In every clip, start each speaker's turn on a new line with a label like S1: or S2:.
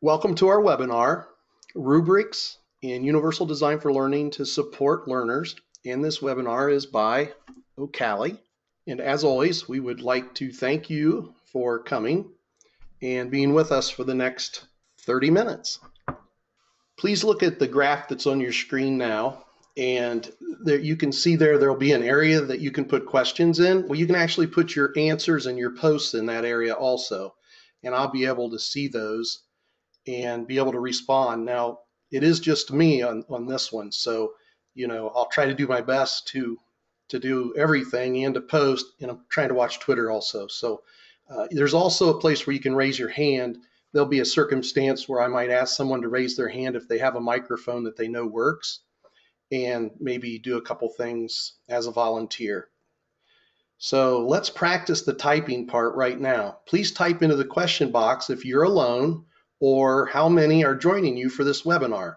S1: Welcome to our webinar, Rubrics in Universal Design for Learning to Support Learners. And this webinar is by OCALI. And as always, we would like to thank you for coming and being with us for the next 30 minutes. Please look at the graph that's on your screen now. And there, you can see there'll be an area that you can put questions in. Well, you can actually put your answers and your posts in that area also. And I'll be able to see those and be able to respond. Now, it is just me on this one. So, I'll try to do my best to do everything and to post, and I'm trying to watch Twitter also. So there's also a place where you can raise your hand. There'll be a circumstance where I might ask someone to raise their hand if they have a microphone that they know works, and maybe do a couple things as a volunteer. So let's practice the typing part right now. Please type into the question box if you're alone or how many are joining you for this webinar.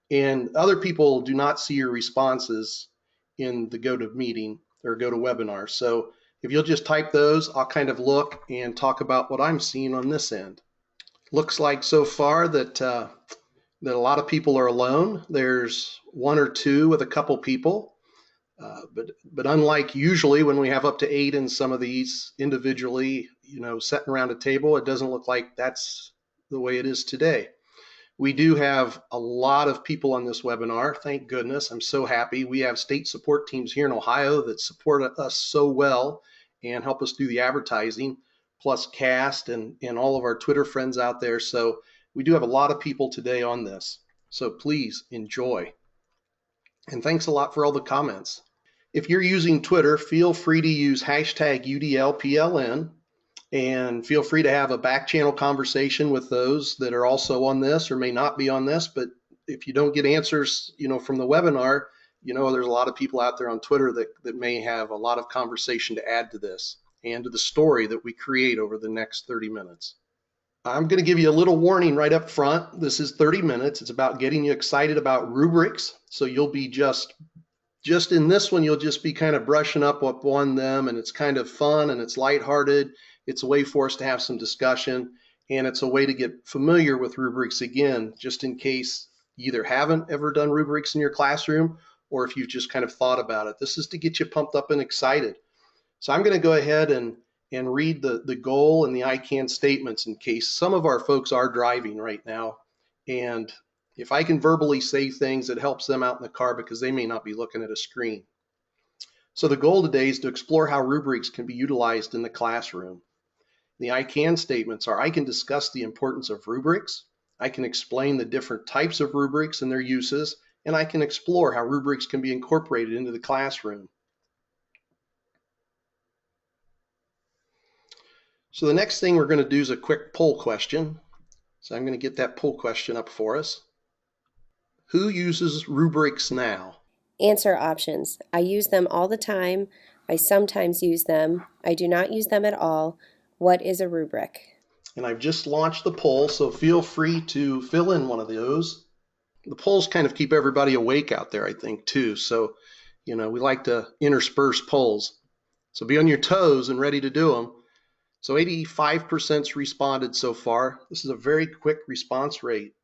S1: And other people do not see your responses in the GoToMeeting or GoToWebinar. So if you'll just type those, I'll kind of look and talk about what I'm seeing on this end. Looks like so far that a lot of people are alone. There's one or two with a couple people. But unlike usually when we have up to 8 in some of these individually, sitting around a table, it doesn't look like that's the way it is today. We do have a lot of people on this webinar. Thank goodness. I'm so happy. We have state support teams here in Ohio that support us so well and help us do the advertising, plus CAST and all of our Twitter friends out there. So we do have a lot of people today on this. So please enjoy. And thanks a lot for all the comments. If you're using Twitter, feel free to use hashtag UDLPLN. And feel free to have a back channel conversation with those that are also on this or may not be on this. But if you don't get answers, from the webinar, there's a lot of people out there on Twitter that may have a lot of conversation to add to this and to the story that we create over the next 30 minutes. I'm going to give you a little warning right up front. This is 30 minutes. It's about getting you excited about rubrics. So you'll be just in this one, you'll just be kind of brushing up on them, and it's kind of fun and it's lighthearted. It's a way for us to have some discussion, and it's a way to get familiar with rubrics again, just in case you either haven't ever done rubrics in your classroom or if you've just kind of thought about it. This is to get you pumped up and excited. So I'm going to go ahead and read the goal and the I can statements in case some of our folks are driving right now. And if I can verbally say things, it helps them out in the car because they may not be looking at a screen. So the goal today is to explore how rubrics can be utilized in the classroom. The I can statements are: I can discuss the importance of rubrics, I can explain the different types of rubrics and their uses, and I can explore how rubrics can be incorporated into the classroom. So the next thing we're going to do is a quick poll question. So I'm going to get that poll question up for us. Who uses rubrics now?
S2: Answer options: I use them all the time, I sometimes use them, I do not use them at all. What is a rubric?
S1: And I've just launched the poll, so feel free to fill in one of those. The polls kind of keep everybody awake out there, I think, too. So, we like to intersperse polls. So be on your toes and ready to do them. So 85% responded so far. This is a very quick response rate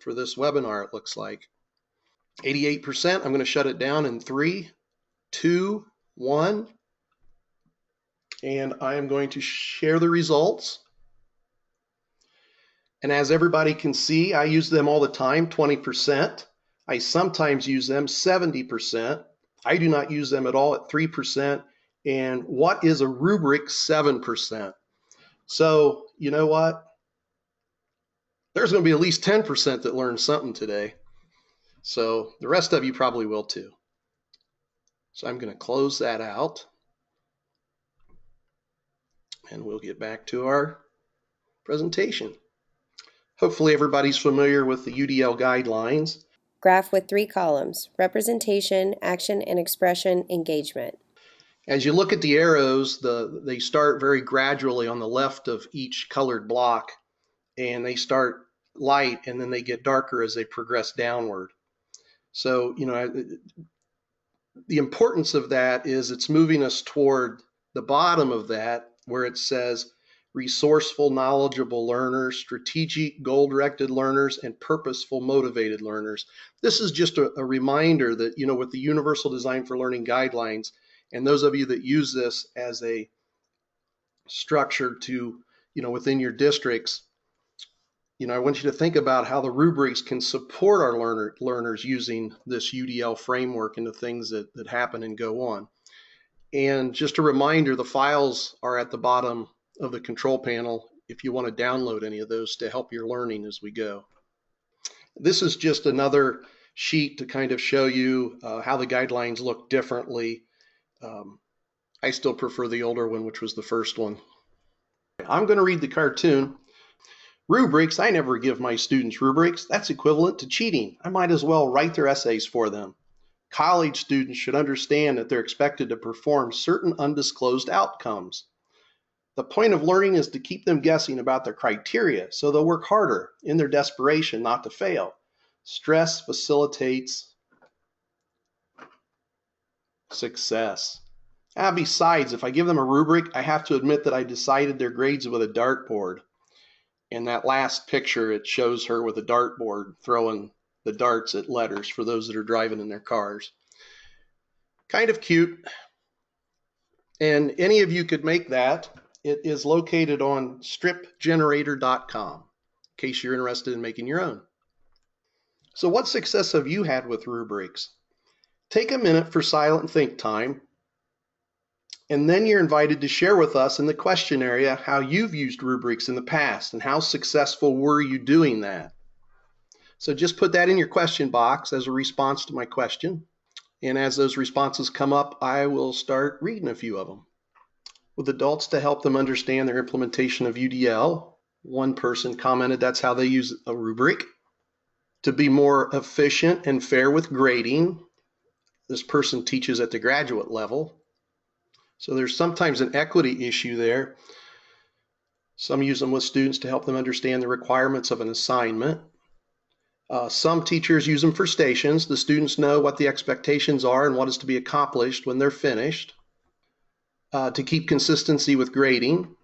S1: for this webinar, it looks like. 88%, I'm going to shut it down in 3, 2, 1. And I am going to share the results. And as everybody can see, I use them all the time, 20%. I sometimes use them, 70%. I do not use them at all at 3%. And what is a rubric? 7%. So you know what? There's going to be at least 10% that learned something today. So the rest of you probably will too. So I'm going to close that out. And we'll get back to our presentation. Hopefully everybody's familiar with the UDL guidelines.
S2: Graph with 3 columns: representation, action and expression, engagement.
S1: As you look at the arrows, they start very gradually on the left of each colored block, and they start light and then they get darker as they progress downward. So, the importance of that is it's moving us toward the bottom of that where it says resourceful, knowledgeable learners, strategic, goal-directed learners, and purposeful, motivated learners. This is just a reminder that, with the Universal Design for Learning Guidelines, and those of you that use this as a structure to, within your districts, I want you to think about how the rubrics can support our learners using this UDL framework and the things that happen and go on. And just a reminder, the files are at the bottom of the control panel if you want to download any of those to help your learning as we go. This is just another sheet to kind of show you how the guidelines look differently. I still prefer the older one, which was the first one. I'm going to read the cartoon. Rubrics, I never give my students rubrics. That's equivalent to cheating. I might as well write their essays for them. College students should understand that they're expected to perform certain undisclosed outcomes. The point of learning is to keep them guessing about their criteria, so they'll work harder in their desperation not to fail. Stress facilitates success. Besides, if I give them a rubric, I have to admit that I decided their grades with a dartboard. In that last picture, it shows her with a dartboard throwing the darts at letters for those that are driving in their cars. Kind of cute. And any of you could make that. It is located on stripgenerator.com in case you're interested in making your own. So what success have you had with rubrics? Take a minute for silent think time, and then you're invited to share with us in the question area how you've used rubrics in the past and how successful were you doing that. So just put that in your question box as a response to my question. And as those responses come up, I will start reading a few of them. With adults to help them understand their implementation of UDL, one person commented that's how they use a rubric. To be more efficient and fair with grading, this person teaches at the graduate level. So there's sometimes an equity issue there. Some use them with students to help them understand the requirements of an assignment. Some teachers use them for stations. The students know what the expectations are and what is to be accomplished when they're finished. To keep consistency with grading.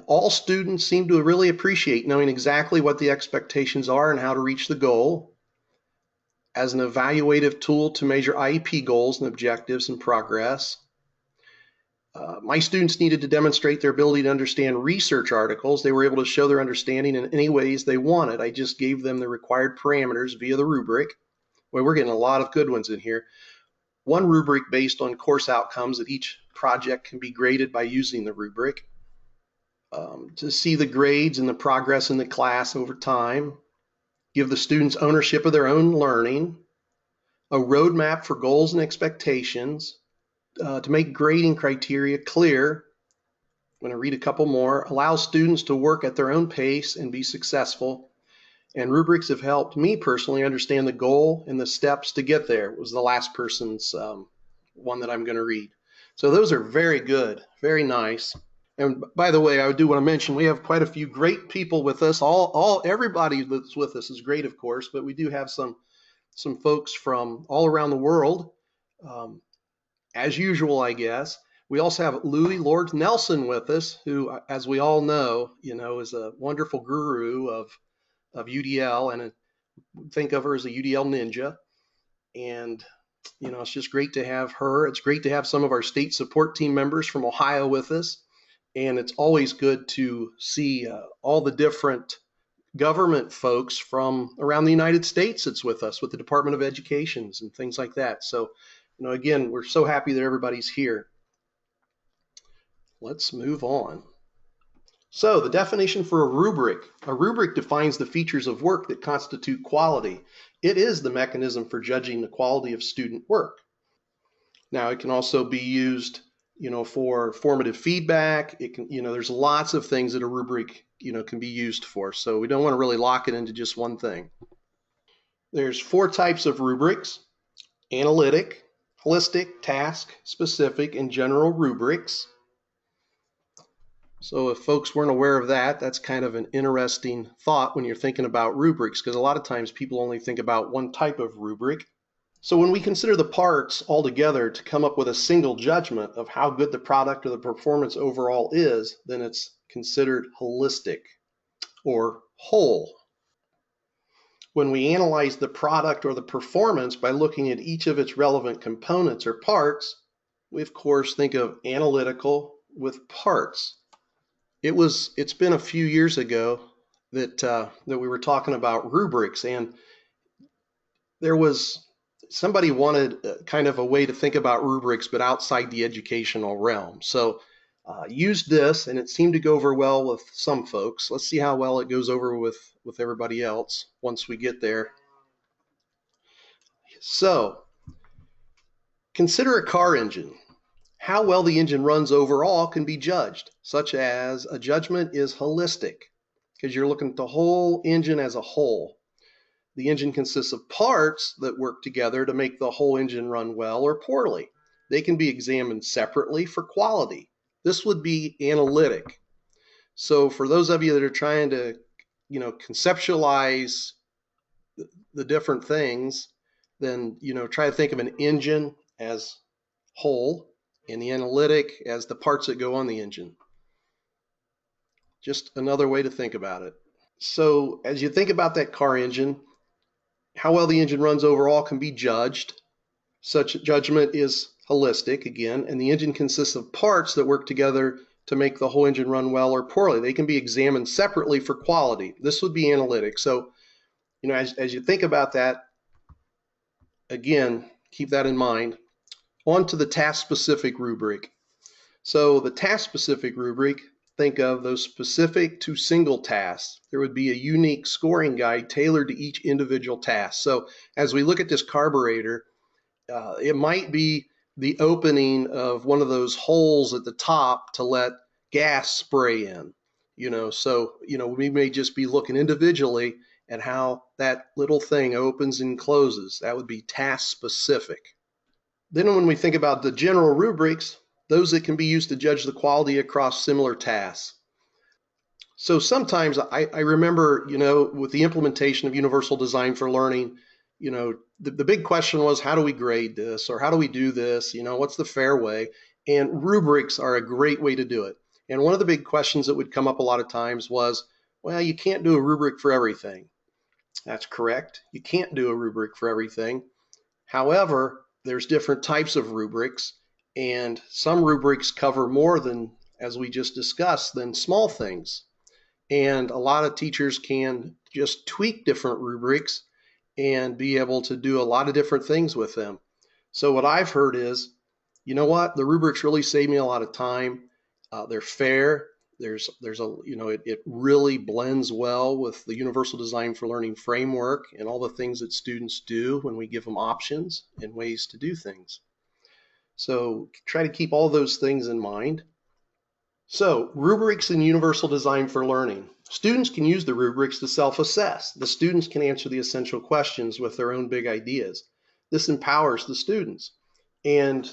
S1: All students seem to really appreciate knowing exactly what the expectations are and how to reach the goal. As an evaluative tool to measure IEP goals and objectives and progress. My students needed to demonstrate their ability to understand research articles. They were able to show their understanding in any ways they wanted. I just gave them the required parameters via the rubric. Well, we're getting a lot of good ones in here. One rubric based on course outcomes that each project can be graded by using the rubric. To see the grades and the progress in the class over time. Give the students ownership of their own learning. A roadmap for goals and expectations. To make grading criteria clear. I'm going to read a couple more. Allow students to work at their own pace and be successful. And rubrics have helped me personally understand the goal and the steps to get there. It was the last person's one that I'm going to read. So those are very good, very nice. And by the way, I do want to mention we have quite a few great people with us. Everybody that's with us is great, of course, but we do have some folks from all around the world. As usual, I guess. We also have Louis Lord Nelson with us, who, as we all know, is a wonderful guru of UDL, and think of her as a UDL ninja. And, it's just great to have her. It's great to have some of our state support team members from Ohio with us. And it's always good to see all the different government folks from around the United States that's with us, with the Department of Education and things like that. So, again, we're so happy that everybody's here. Let's move on. So the definition for a rubric. A rubric defines the features of work that constitute quality. It is the mechanism for judging the quality of student work. Now, it can also be used, for formative feedback. It can, there's lots of things that a rubric, can be used for. So we don't want to really lock it into just one thing. There's 4 types of rubrics: analytic, holistic, task, specific, and general rubrics. So if folks weren't aware of that, that's kind of an interesting thought when you're thinking about rubrics, because a lot of times people only think about one type of rubric. So when we consider the parts all together to come up with a single judgment of how good the product or the performance overall is, then it's considered holistic or whole. When we analyze the product or the performance by looking at each of its relevant components or parts, we of course think of analytical with parts. It's been a few years ago that we were talking about rubrics, and there was somebody wanted kind of a way to think about rubrics but outside the educational realm. So used this, and it seemed to go over well with some folks. Let's see how well it goes over with everybody else once we get there. So consider a car engine. How well the engine runs overall can be judged, such as a judgment is holistic, because you're looking at the whole engine as a whole. The engine consists of parts that work together to make the whole engine run well or poorly. They can be examined separately for quality. This would be analytic. So for those of you that are trying to, conceptualize the different things, then, try to think of an engine as whole and the analytic as the parts that go on the engine. Just another way to think about it. So as you think about that car engine, how well the engine runs overall can be judged. Such judgment is holistic, again, and the engine consists of parts that work together to make the whole engine run well or poorly. They can be examined separately for quality. This would be analytic. So, as you think about that, again, keep that in mind. On to the task-specific rubric. So the task-specific rubric, think of those specific to single tasks. There would be a unique scoring guide tailored to each individual task. So as we look at this carburetor, it might be the opening of one of those holes at the top to let gas spray in. We may just be looking individually at how that little thing opens and closes. That would be task specific. Then when we think about the general rubrics, those that can be used to judge the quality across similar tasks. So sometimes I remember, with the implementation of Universal Design for Learning, the big question was, how do we grade this, or how do we do this? What's the fair way? And rubrics are a great way to do it. And one of the big questions that would come up a lot of times was, well, you can't do a rubric for everything. That's correct. You can't do a rubric for everything. However, there's different types of rubrics, and some rubrics cover more than, as we just discussed, than small things. And a lot of teachers can just tweak different rubrics and be able to do a lot of different things with them. So what I've heard is, the rubrics really save me a lot of time. They're fair. It really blends well with the Universal Design for Learning framework and all the things that students do when we give them options and ways to do things. So try to keep all those things in mind. So rubrics in Universal Design for Learning. Students can use the rubrics to self-assess. The students can answer the essential questions with their own big ideas. This empowers the students. And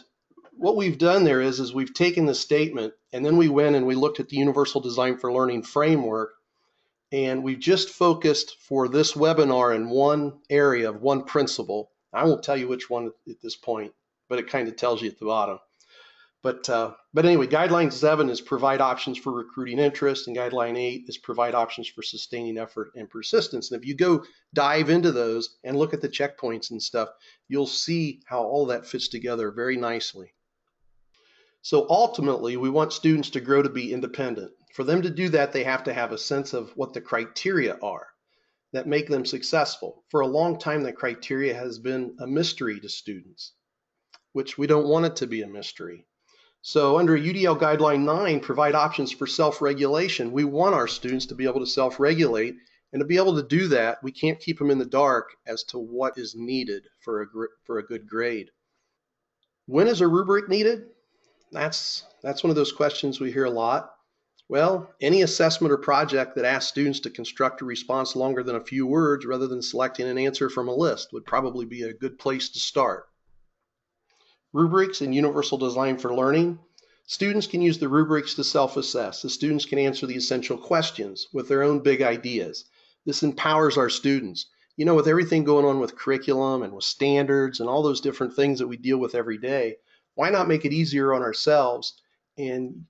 S1: what we've done there is we've taken the statement, and then we went and we looked at the Universal Design for Learning framework, and we've just focused for this webinar in one area of one principle. I won't tell you which one at this point, but it kind of tells you at the bottom. But anyway, Guideline 7 is provide options for recruiting interest, and Guideline 8 is provide options for sustaining effort and persistence. And if you go dive into those and look at the checkpoints and stuff, you'll see how all that fits together very nicely. So ultimately, we want students to grow to be independent. For them to do that, they have to have a sense of what the criteria are that make them successful. For a long time, the criteria has been a mystery to students, which we don't want it to be a mystery. So under UDL Guideline 9, provide options for self-regulation. We want our students to be able to self-regulate, and to be able to do that, we can't keep them in the dark as to what is needed for a good grade. When is a rubric needed? That's one of those questions we hear a lot. Well, any assessment or project that asks students to construct a response longer than a few words rather than selecting an answer from a list would probably be a good place to start. Rubrics in Universal Design for Learning. Students can use the rubrics to self-assess. The students can answer the essential questions with their own big ideas. This empowers our students. With everything going on with curriculum and with standards and all those different things that we deal with every day, why not make it easier on ourselves and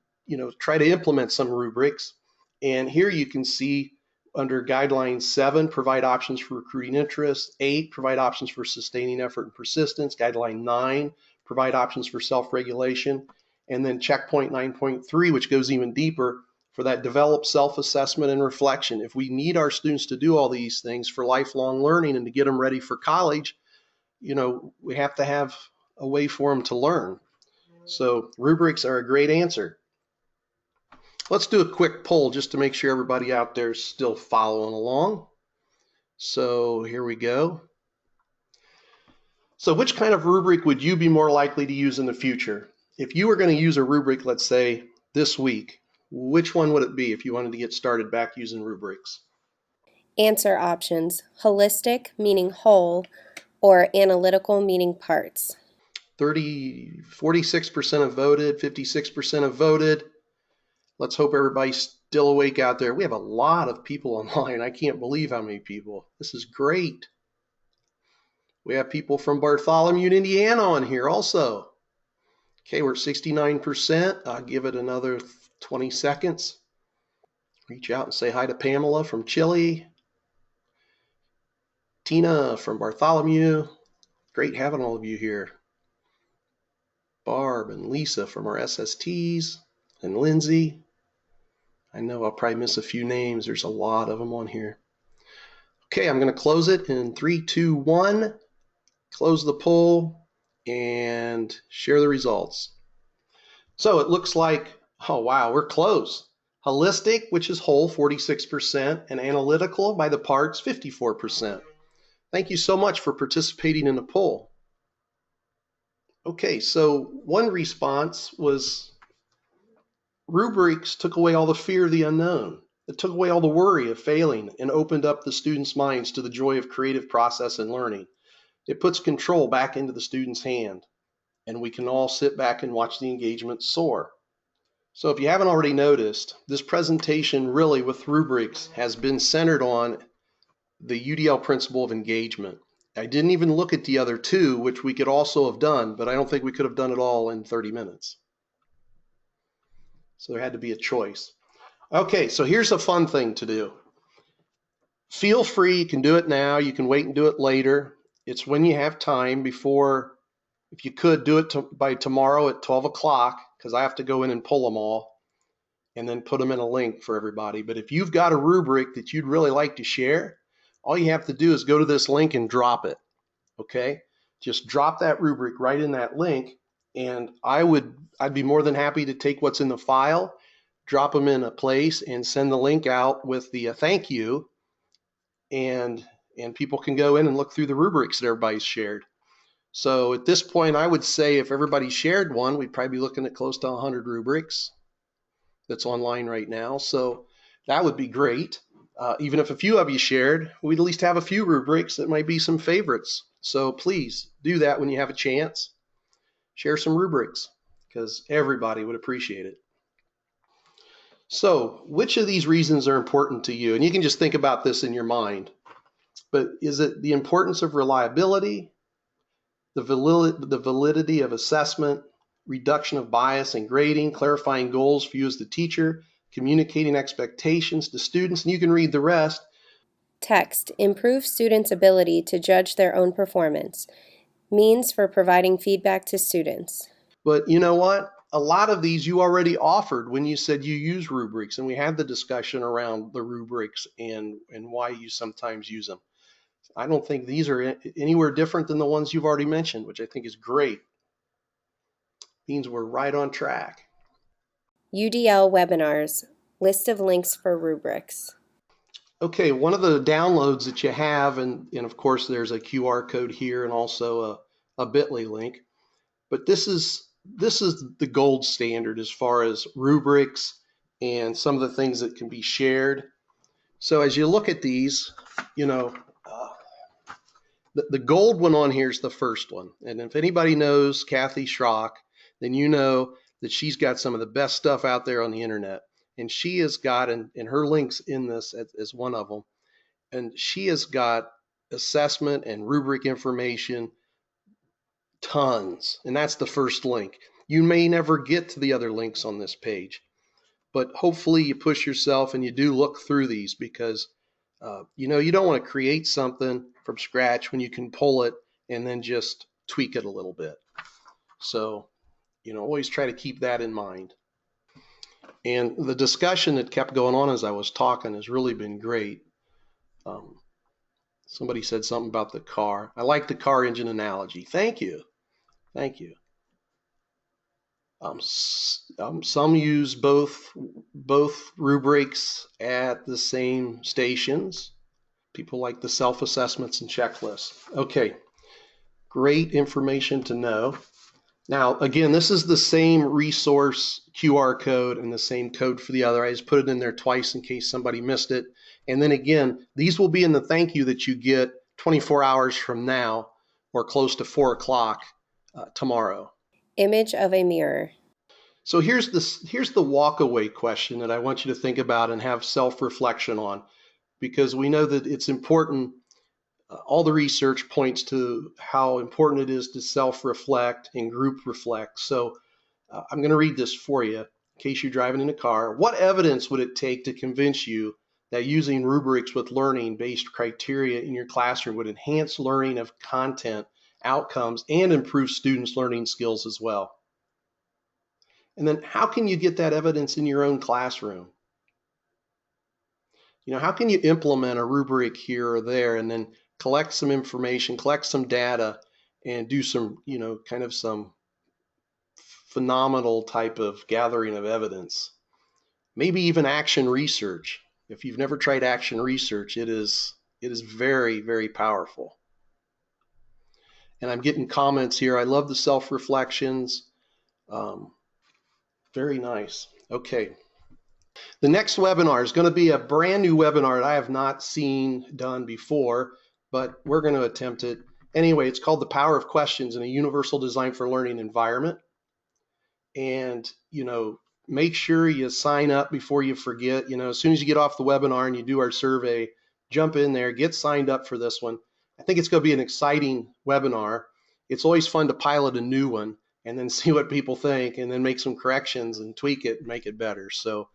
S1: try to implement some rubrics And here you can see under guideline 7, provide options for recruiting interest. 8, provide options for sustaining effort and persistence. Guideline 9, provide options for self-regulation. And then checkpoint 9.3, which goes even deeper, for that develop self-assessment and reflection. If we need our students to do all these things for lifelong learning and to get them ready for college, we have to have a way for them to learn. So rubrics are a great answer. Let's do a quick poll just to make sure everybody out there is still following along. So here we go. So which kind of rubric would you be more likely to use in the future? If you were going to use a rubric, let's say this week, which one would it be if you wanted to get started back using rubrics?
S2: Answer options: holistic, meaning whole, or analytical, meaning parts.
S1: 46% have voted, 56% have voted. Let's hope everybody's still awake out there. We have a lot of people online. I can't believe how many people. This is great. We have people from Bartholomew in Indiana on here also. Okay, we're at 69%. I'll give it another 20 seconds. Reach out and say hi to Pamela from Chile. Tina from Bartholomew. Great having all of you here. Barb and Lisa from our SSTs, and Lindsay. I know I'll probably miss a few names. There's a lot of them on here. Okay, I'm going to close it in 3, 2, 1. Close the poll and share the results. So it looks like, oh wow, we're close. Holistic, which is whole, 46%, and analytical by the parts, 54%. Thank you so much for participating in the poll. Okay, so one response was rubrics took away all the fear of the unknown. It took away all the worry of failing and opened up the students' minds to the joy of creative process and learning. It puts control back into the student's hand, and we can all sit back and watch the engagement soar. So if you haven't already noticed, this presentation really with rubrics has been centered on the UDL principle of engagement. I didn't even look at the other two, which we could also have done, but I don't think we could have done it all in 30 minutes. So there had to be a choice. Okay, so here's a fun thing to do. Feel free, you can do it now, you can wait and do it later. It's when you have time before, if you could do it by tomorrow at 12 o'clock, because I have to go in and pull them all and then put them in a link for everybody. But if you've got a rubric that you'd really like to share, all you have to do is go to this link and drop it, okay? Just drop that rubric right in that link, and I'd be more than happy to take what's in the file, drop them in a place, and send the link out with the thank you, and people can go in and look through the rubrics that everybody's shared. So at this point, I would say if everybody shared one, we'd probably be looking at close to 100 rubrics that's online right now. So that would be great. Even if a few of you shared, we'd at least have a few rubrics that might be some favorites. So please do that when you have a chance. Share some rubrics because everybody would appreciate it. So which of these reasons are important to you? And you can just think about this in your mind. But is it the importance of reliability, the validity of assessment, reduction of bias and grading, clarifying goals for you as the teacher, communicating expectations to students, and you can read the rest.
S2: Text: improve students' ability to judge their own performance. Means for providing feedback to students.
S1: But you know what? A lot of these you already offered when you said you use rubrics, and we had the discussion around the rubrics and why you sometimes use them. I don't think these are anywhere different than the ones you've already mentioned, which I think is great. Means we're right on track.
S2: UDL webinars, list of links for rubrics.
S1: Okay, one of the downloads that you have, and of course there's a QR code here and also a bit.ly link, but this is the gold standard as far as rubrics and some of the things that can be shared. So as you look at these, the gold one on here is the first one. And if anybody knows Kathy Schrock, then you know that she's got some of the best stuff out there on the internet. And she has got, and her links in this as one of them, and she has got assessment and rubric information, tons. And that's the first link. You may never get to the other links on this page. but hopefully you push yourself and you do look through these, because you don't want to create something from scratch when you can pull it and then just tweak it a little bit. So, always try to keep that in mind. And the discussion that kept going on as I was talking has really been great. Somebody said something about the car. I like the car engine analogy. Thank you. Thank you. Some use both rubrics at the same stations. People like the self-assessments and checklists. Okay, great information to know. Now, again, this is the same resource QR code and the same code for the other. I just put it in there twice in case somebody missed it. And then again, these will be in the thank you that you get 24 hours from now, or close to 4 o'clock tomorrow.
S2: Image of a mirror.
S1: So here's the walk-away question that I want you to think about and have self-reflection on, because we know that it's important. All the research points to how important it is to self-reflect and group reflect. So I'm going to read this for you in case you're driving in a car. What evidence would it take to convince you that using rubrics with learning-based criteria in your classroom would enhance learning of content, outcomes, and improve students' learning skills as well? And then how can you get that evidence in your own classroom? How can you implement a rubric here or there and then collect some information, collect some data, and do some, kind of some phenomenal type of gathering of evidence? Maybe even action research. If you've never tried action research, it is very, very powerful. And I'm getting comments here. I love the self-reflections. Very nice. Okay. The next webinar is going to be a brand new webinar that I have not seen done before, but we're going to attempt it. Anyway, it's called The Power of Questions in a Universal Design for Learning Environment. And, make sure you sign up before you forget. As soon as you get off the webinar and you do our survey, jump in there, get signed up for this one. I think it's going to be an exciting webinar. It's always fun to pilot a new one and then see what people think and then make some corrections and tweak it and make it better. So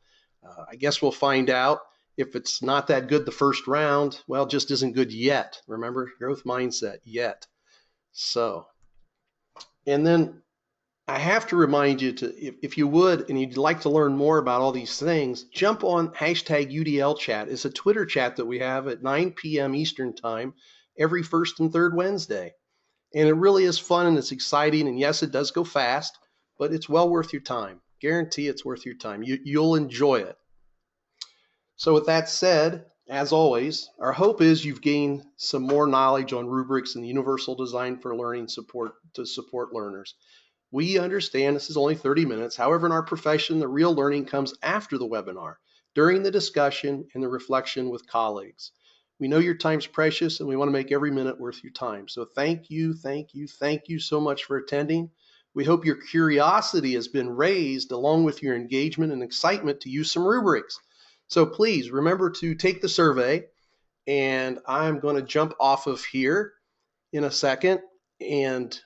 S1: I guess we'll find out. If it's not that good the first round, well, it just isn't good yet. Remember, growth mindset, yet. So, and then I have to remind you to, if you would, and you'd like to learn more about all these things, jump on hashtag UDL chat. It's a Twitter chat that we have at 9 p.m. Eastern time every first and third Wednesday. And it really is fun and it's exciting. And yes, it does go fast, but it's well worth your time. Guarantee it's worth your time. You'll enjoy it. So with that said, as always, our hope is you've gained some more knowledge on rubrics and the universal design for learning support to support learners. We understand this is only 30 minutes. However, in our profession, the real learning comes after the webinar, during the discussion and the reflection with colleagues. We know your time's precious and we want to make every minute worth your time. So thank you so much for attending. We hope your curiosity has been raised along with your engagement and excitement to use some rubrics. So please remember to take the survey, and I'm going to jump off of here in a second and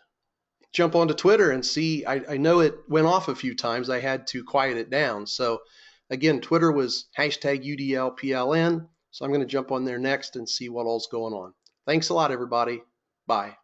S1: jump onto Twitter and see. I know it went off a few times. I had to quiet it down. So again, Twitter was hashtag UDLPLN. So I'm going to jump on there next and see what all's going on. Thanks a lot, everybody. Bye.